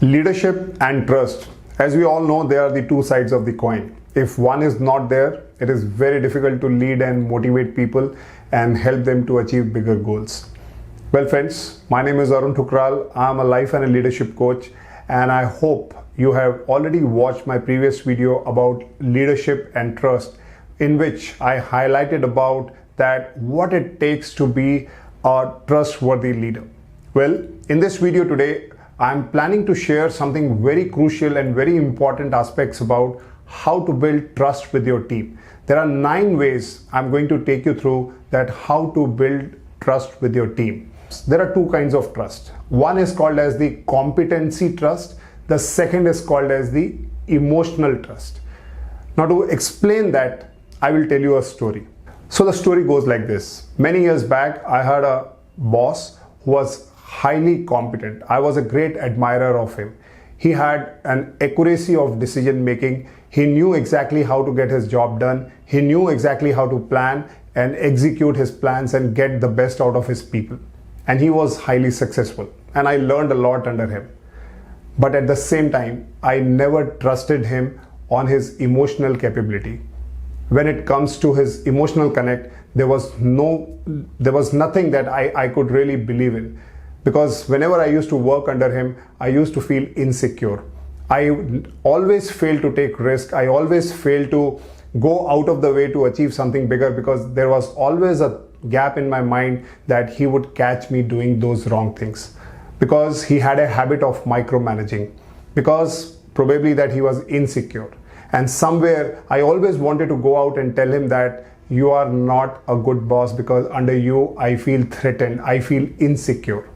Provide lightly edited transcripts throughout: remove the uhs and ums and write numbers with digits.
Leadership and trust. As we all know, they are the two sides of the coin. If one is not there, it is very difficult to lead and motivate people and help them to achieve bigger goals. Well friends, my name is Arun Thukral. I am a life and a leadership coach, and I hope you have already watched my previous video about leadership and trust, in which I highlighted about that what it takes to be a trustworthy leader. Well, in this video today, I'm planning to share something very crucial and very important aspects about how to build trust with your team. There are 9 ways I'm going to take you through that how to build trust with your team. There are 2 kinds of trust. One is called as the competency trust. The second is called as the emotional trust. Now to explain that, I will tell you a story. So the story goes like this. Many years back, I had a boss who was highly competent. I was a great admirer of him. He had an accuracy of decision making. He knew exactly how to get his job done. He knew exactly how to plan and execute his plans and get the best out of his people. And he was highly successful. And I learned a lot under him. But at the same time, I never trusted him on his emotional capability. When it comes to his emotional connect, there was nothing that I could really believe in. Because whenever I used to work under him, I used to feel insecure. I always failed to take risk. I always failed to go out of the way to achieve something bigger, because there was always a gap in my mind that he would catch me doing those wrong things. Because he had a habit of micromanaging. Because probably that he was insecure. And somewhere I always wanted to go out and tell him that you are not a good boss, because under you I feel threatened, I feel insecure.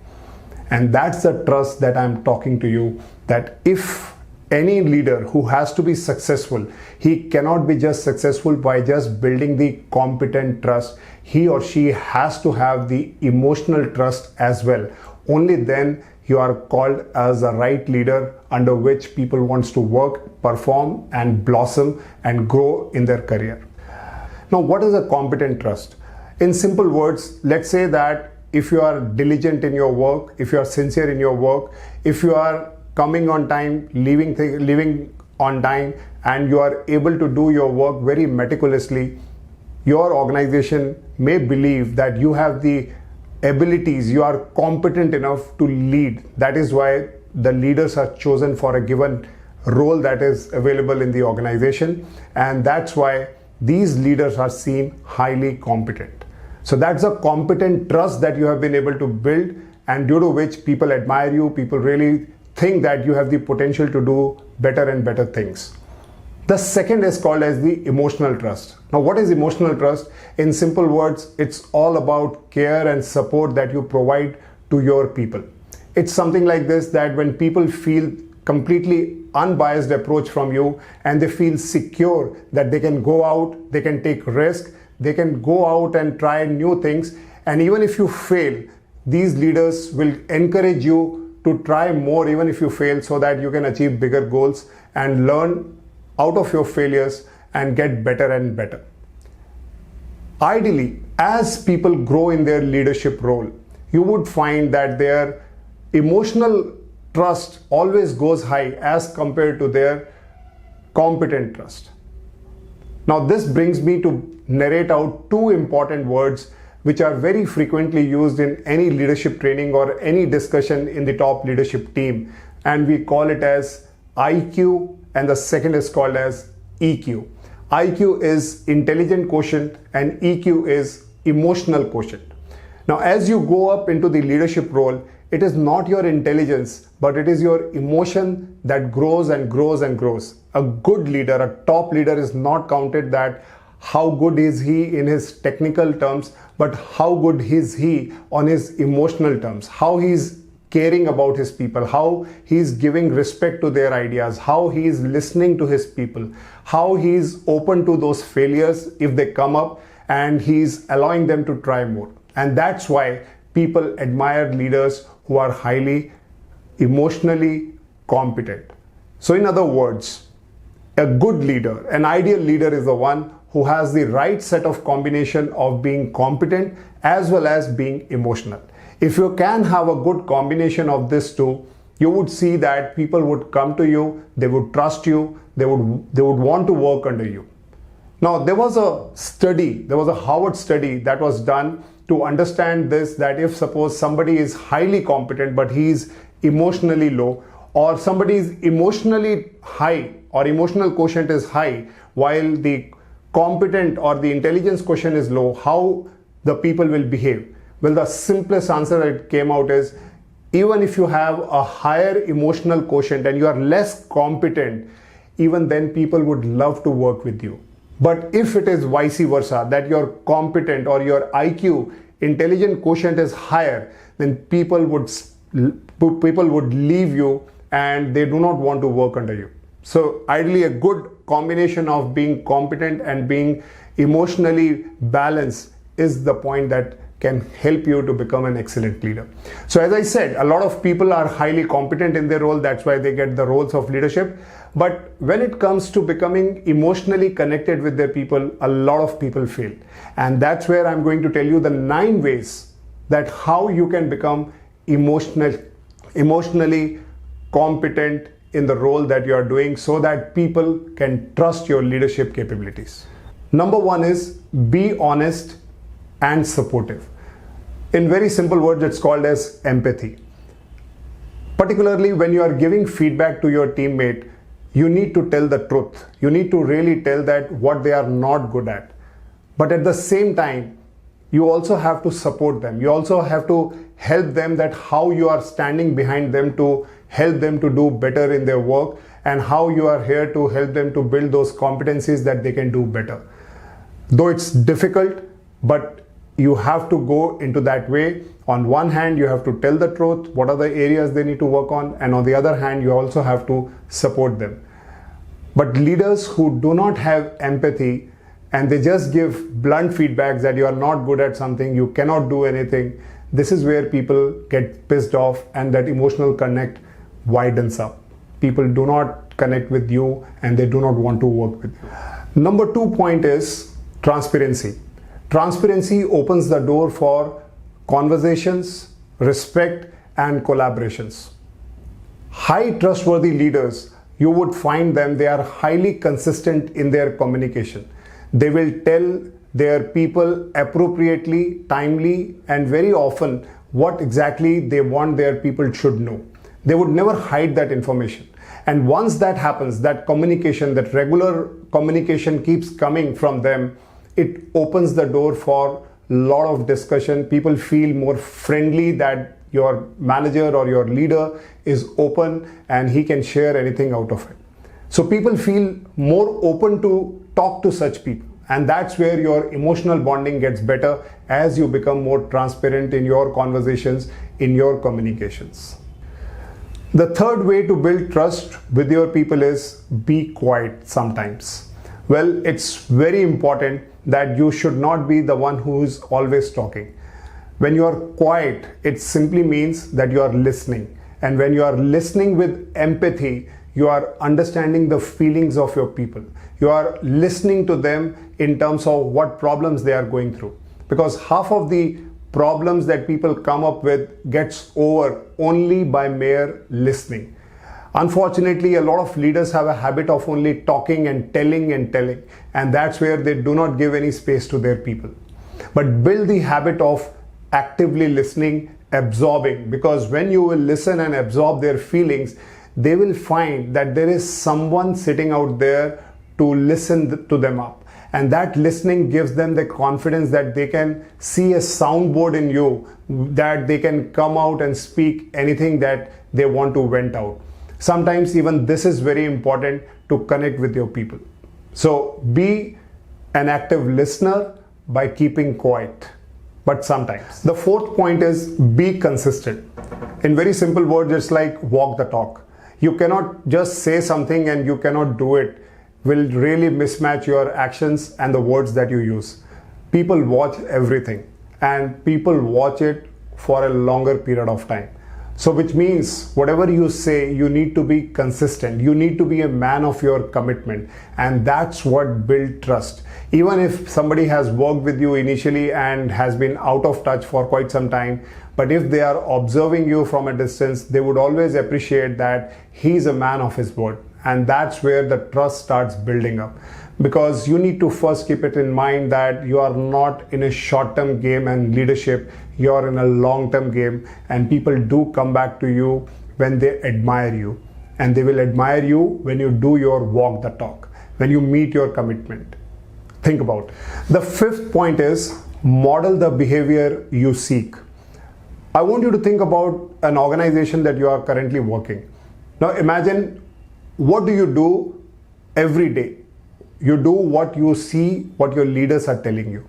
And that's the trust that I'm talking to you, that if any leader who has to be successful, he cannot be just successful by just building the competent trust. He or she has to have the emotional trust as well. Only then you are called as a right leader under which people wants to work, perform and blossom and grow in their career. Now, what is a competent trust? In simple words, let's say that if you are diligent in your work, if you are sincere in your work, if you are coming on time, leaving on time, and you are able to do your work very meticulously, your organization may believe that you have the abilities, you are competent enough to lead. That is why the leaders are chosen for a given role that is available in the organization, and that's why these leaders are seen highly competent. So that's a competent trust that you have been able to build, and due to which people admire you, people really think that you have the potential to do better and better things. The second is called as the emotional trust. Now, what is emotional trust? In simple words, it's all about care and support that you provide to your people. It's something like this, that when people feel completely unbiased approach from you and they feel secure that they can go out, they can take risk, they can go out and try new things, and even if you fail, these leaders will encourage you to try more even if you fail, so that you can achieve bigger goals and learn out of your failures and get better and better. Ideally, as people grow in their leadership role, you would find that their emotional trust always goes high as compared to their competent trust. Now this brings me to narrate out 2 important words which are very frequently used in any leadership training or any discussion in the top leadership team, and we call it as IQ, and the second is called as EQ. IQ is intelligent quotient and EQ is emotional quotient. Now as you go up into the leadership role, it is not your intelligence, but it is your emotion that grows and grows and grows. A good leader, a top leader, is not counted that how good is he in his technical terms, but how good is he on his emotional terms, how he's caring about his people, how he's giving respect to their ideas, how he's listening to his people, how he's open to those failures if they come up, and he's allowing them to try more. And that's why people admire leaders who are highly emotionally competent. So in other words, a good leader, an ideal leader, is the one who has the right set of combination of being competent as well as being emotional. If you can have a good combination of these two, you would see that people would come to you, they would trust you, they would want to work under you. Now, there was a Harvard study that was done to understand this, that if suppose somebody is highly competent but he is emotionally low, or somebody is emotionally high or emotional quotient is high while the competent or the intelligence quotient is low, how the people will behave? Well, the simplest answer that came out is, even if you have a higher emotional quotient and you are less competent, even then people would love to work with you. But if it is vice versa, that you're competent or your IQ, intelligent quotient is higher, then people would leave you and they do not want to work under you. So ideally, a good combination of being competent and being emotionally balanced is the point that can help you to become an excellent leader. So as I said, a lot of people are highly competent in their role. That's why they get the roles of leadership. But when it comes to becoming emotionally connected with their people, a lot of people fail. And that's where I'm going to tell you the 9 ways that how you can become emotionally competent in the role that you are doing, so that people can trust your leadership capabilities. Number 1 is be honest and supportive. In very simple words, it's called as empathy. Particularly when you are giving feedback to your teammate, you need to tell the truth. You need to really tell that what they are not good at. But at the same time, you also have to support them. You also have to help them, that how you are standing behind them to help them to do better in their work, and how you are here to help them to build those competencies that they can do better. Though it's difficult, but you have to go into that way. On one hand, you have to tell the truth, what are the areas they need to work on, and on the other hand, you also have to support them. But leaders who do not have empathy and they just give blunt feedbacks that you are not good at something, you cannot do anything, this is where people get pissed off and that emotional connect widens up. People do not connect with you and they do not want to work with you. Number 2 point is transparency. Transparency opens the door for conversations, respect, and collaborations. High trustworthy leaders, you would find them, they are highly consistent in their communication. They will tell their people appropriately, timely, and very often what exactly they want their people should know. They would never hide that information. And once that happens, that communication, that regular communication keeps coming from them, it opens the door for a lot of discussion. People feel more friendly that your manager or your leader is open and he can share anything out of it. So people feel more open to talk to such people. And that's where your emotional bonding gets better as you become more transparent in your conversations, in your communications. The third way to build trust with your people is be quiet sometimes. Well, it's very important that you should not be the one who is always talking. When you are quiet, it simply means that you are listening. And when you are listening with empathy, you are understanding the feelings of your people. You are listening to them in terms of what problems they are going through. Because half of the problems that people come up with gets over only by mere listening. Unfortunately, a lot of leaders have a habit of only talking and telling, and that's where they do not give any space to their people. But build the habit of actively listening, absorbing, because when you will listen and absorb their feelings, they will find that there is someone sitting out there to listen to them up. And that listening gives them the confidence that they can see a soundboard in you, that they can come out and speak anything that they want to vent out. Sometimes even this is very important to connect with your people. So be an active listener by keeping quiet, but sometimes. The fourth point is be consistent. In very simple words, it's like walk the talk. You cannot just say something and you cannot do it. Will really mismatch your actions and the words that you use. People watch everything and people watch it for a longer period of time. So which means whatever you say, you need to be consistent. You need to be a man of your commitment. And that's what builds trust. Even if somebody has worked with you initially and has been out of touch for quite some time, but if they are observing you from a distance, they would always appreciate that he's a man of his word. And that's where the trust starts building up. Because you need to first keep it in mind that you are not in a short-term game and leadership, you're in a long-term game, and people do come back to you when they admire you. And they will admire you when you do your walk the talk, when you meet your commitment. Think about. The fifth point is model the behavior you seek. I want you to think about an organization that you are currently working. Now imagine, what do you do every day? You do what you see, what your leaders are telling you.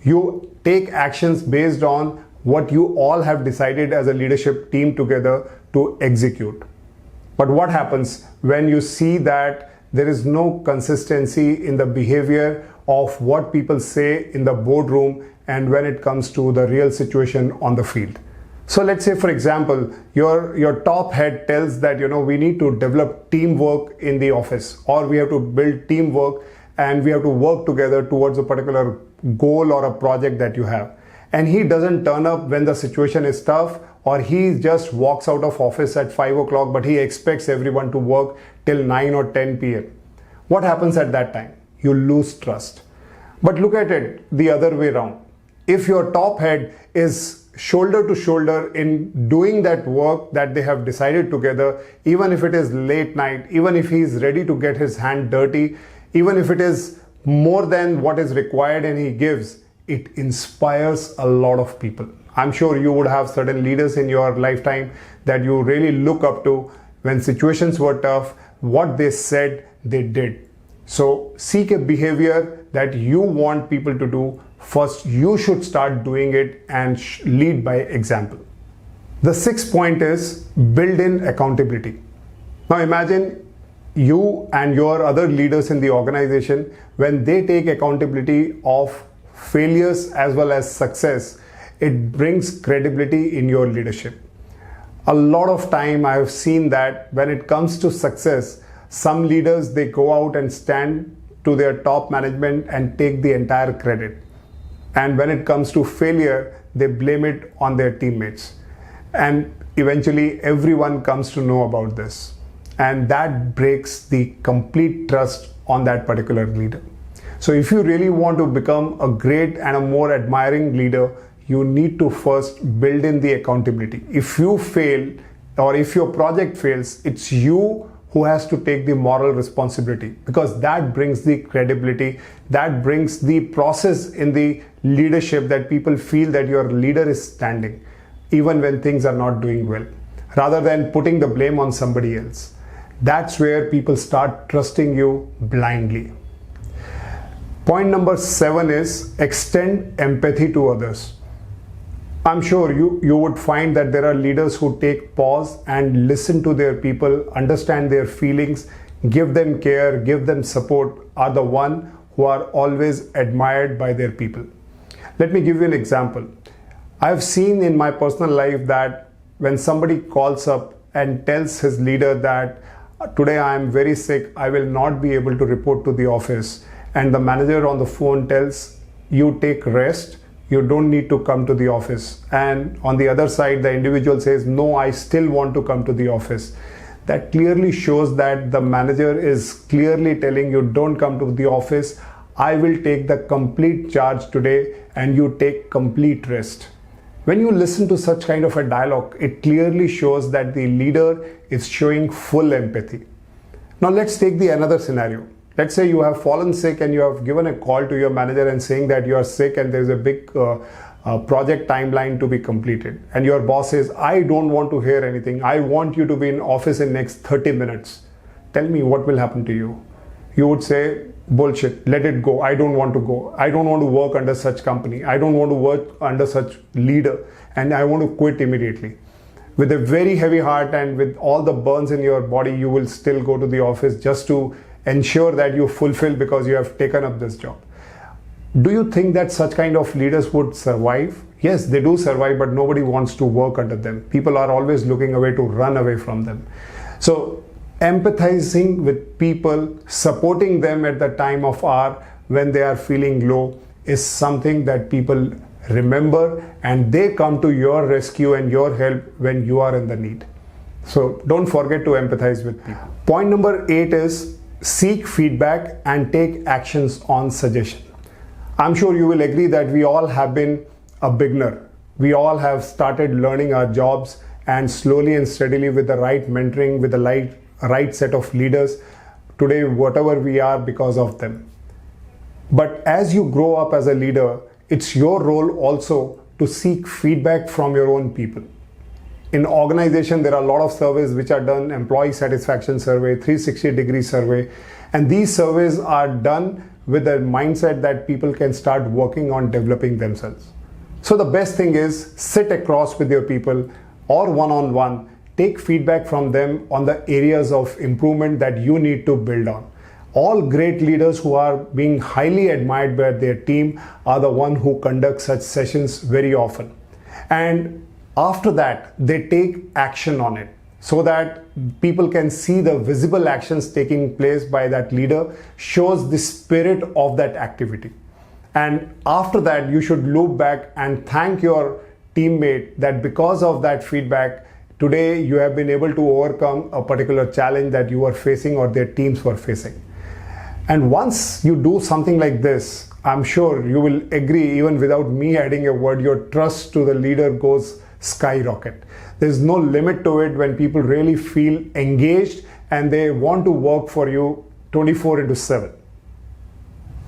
You take actions based on what you all have decided as a leadership team together to execute. But what happens when you see that there is no consistency in the behavior of what people say in the boardroom and when it comes to the real situation on the field? So let's say, for example, your top head tells that, we need to develop teamwork in the office, or we have to build teamwork and we have to work together towards a particular goal or a project that you have. And he doesn't turn up when the situation is tough, or he just walks out of office at 5 o'clock, but he expects everyone to work till 9 or 10 p.m. What happens at that time? You lose trust. But look at it the other way around. If your top head is shoulder to shoulder in doing that work that they have decided together, even if it is late night, even if he is ready to get his hand dirty, even if it is more than what is required and he gives, it inspires a lot of people. I'm sure you would have certain leaders in your lifetime that you really look up to. When situations were tough, what they said, they did. So seek a behavior that you want people to do. First, you should start doing it and lead by example. The sixth point is build in accountability. Now imagine you and your other leaders in the organization, when they take accountability of failures as well as success, it brings credibility in your leadership. A lot of time I have seen that when it comes to success, some leaders, they go out and stand to their top management and take the entire credit. And when it comes to failure, they blame it on their teammates. And eventually everyone comes to know about this. And that breaks the complete trust on that particular leader. So if you really want to become a great and a more admiring leader, you need to first build in the accountability. If you fail, or if your project fails, it's you who has to take the moral responsibility, because that brings the credibility, that brings the process in the leadership, that people feel that your leader is standing even when things are not doing well, rather than putting the blame on somebody else. That's where people start trusting you blindly. Point number 7 is extend empathy to others. I'm sure you would find that there are leaders who take pause and listen to their people, understand their feelings, give them care, give them support, are the one who are always admired by their people. Let me give you an example. I've seen in my personal life that when somebody calls up and tells his leader that today I am very sick, I will not be able to report to the office, and the manager on the phone tells you take rest, you don't need to come to the office, and on the other side the individual says no, I still want to come to the office. That clearly shows that the manager is clearly telling you don't come to the office, I will take the complete charge today and you take complete rest. When you listen to such kind of a dialogue, it clearly shows that the leader is showing full empathy. Now let's take the another scenario. Let's say you have fallen sick and you have given a call to your manager and saying that you are sick and there is a big project timeline to be completed. And your boss says, I don't want to hear anything. I want you to be in office in next 30 minutes. Tell me what will happen to you. You would say, bullshit, let it go. I don't want to go. I don't want to work under such company. I don't want to work under such leader. And I want to quit immediately. With a very heavy heart and with all the burns in your body, you will still go to the office just to ensure that you fulfill because you have taken up this job. Do you think that such kind of leaders would survive? Yes, they do survive, but nobody wants to work under them. People are always looking away to run away from them. So empathizing with people, supporting them at the time of hour when they are feeling low is something that people remember, and they come to your rescue and your help when you are in the need. So don't forget to empathize with people. Point number 8 is seek feedback and take actions on suggestion. I'm sure you will agree that we all have been a beginner. We all have started learning our jobs, and slowly and steadily with the right mentoring, with the right set of leaders, today whatever we are because of them. But as you grow up as a leader, it's your role also to seek feedback from your own people. In organization, there are a lot of surveys which are done, employee satisfaction survey, 360-degree survey, and these surveys are done with the mindset that people can start working on developing themselves. So the best thing is sit across with your people or one-on-one, take feedback from them on the areas of improvement that you need to build on. All great leaders who are being highly admired by their team are the ones who conduct such sessions very often. And after that, they take action on it so that people can see the visible actions taking place by that leader, shows the spirit of that activity. And after that, you should look back and thank your teammate that because of that feedback, today you have been able to overcome a particular challenge that you were facing or their teams were facing. And once you do something like this, I'm sure you will agree, even without me adding a word, your trust to the leader goes skyrocket. There's no limit to it when people really feel engaged and they want to work for you 24/7.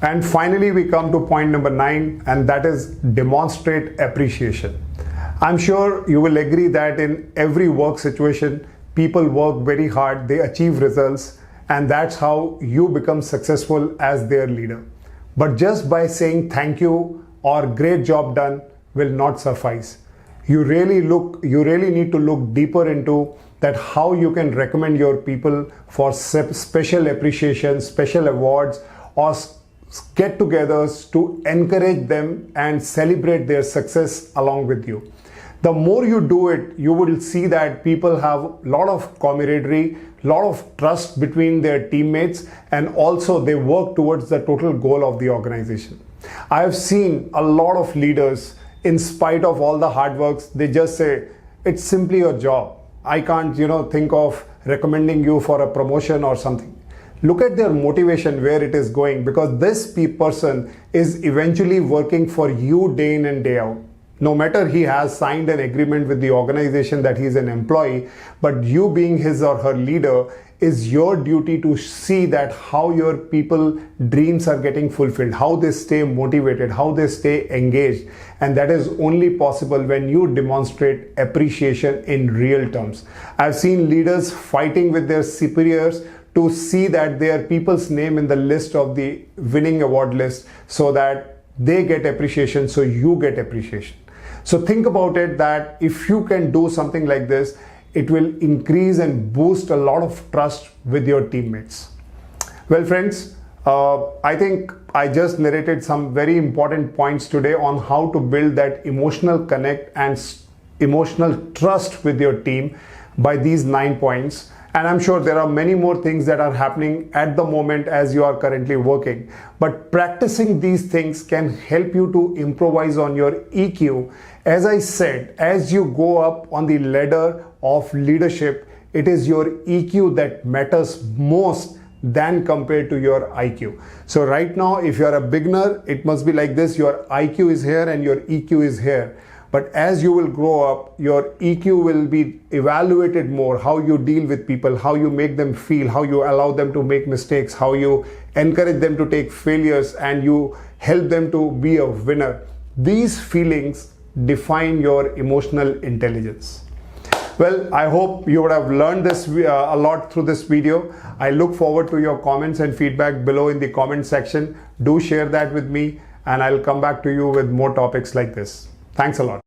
And finally, we come to point number 9, and that is demonstrate appreciation. I'm sure you will agree that in every work situation, people work very hard, they achieve results, and that's how you become successful as their leader. But just by saying thank you or great job done will not suffice. You really need to look deeper into that, how you can recommend your people for special appreciation, special awards, or get-togethers to encourage them and celebrate their success along with you. The more you do it, you will see that people have a lot of camaraderie, lot of trust between their teammates, and also they work towards the total goal of the organization. I have seen a lot of leaders, in spite of all the hard works, they just say, it's simply your job. I can't, think of recommending you for a promotion or something. Look at their motivation, where it is going, because this person is eventually working for you day in and day out. No matter he has signed an agreement with the organization that he's an employee, but you being his or her leader, is your duty to see that how your people dreams are getting fulfilled, how they stay motivated, how they stay engaged. And that is only possible when you demonstrate appreciation in real terms. I've seen leaders fighting with their superiors to see that their people's name in the list of the winning award list, so that they get appreciation, so you get appreciation. So think about it, that if you can do something like this, it will increase and boost a lot of trust with your teammates. Well, friends, I think I just narrated some very important points today on how to build that emotional connect and emotional trust with your team by these 9 points. And I'm sure there are many more things that are happening at the moment as you are currently working. But practicing these things can help you to improvise on your EQ. As I said, as you go up on the ladder of leadership, it is your EQ that matters most than compared to your IQ. So right now, if you are a beginner, it must be like this: your IQ is here and your EQ is here. But as you will grow up, your EQ will be evaluated more, how you deal with people, how you make them feel, how you allow them to make mistakes, how you encourage them to take failures, and you help them to be a winner. These feelings define your emotional intelligence. Well, I hope you would have learned this a lot through this video. I look forward to your comments and feedback below in the comment section. Do share that with me, and I'll come back to you with more topics like this. Thanks a lot.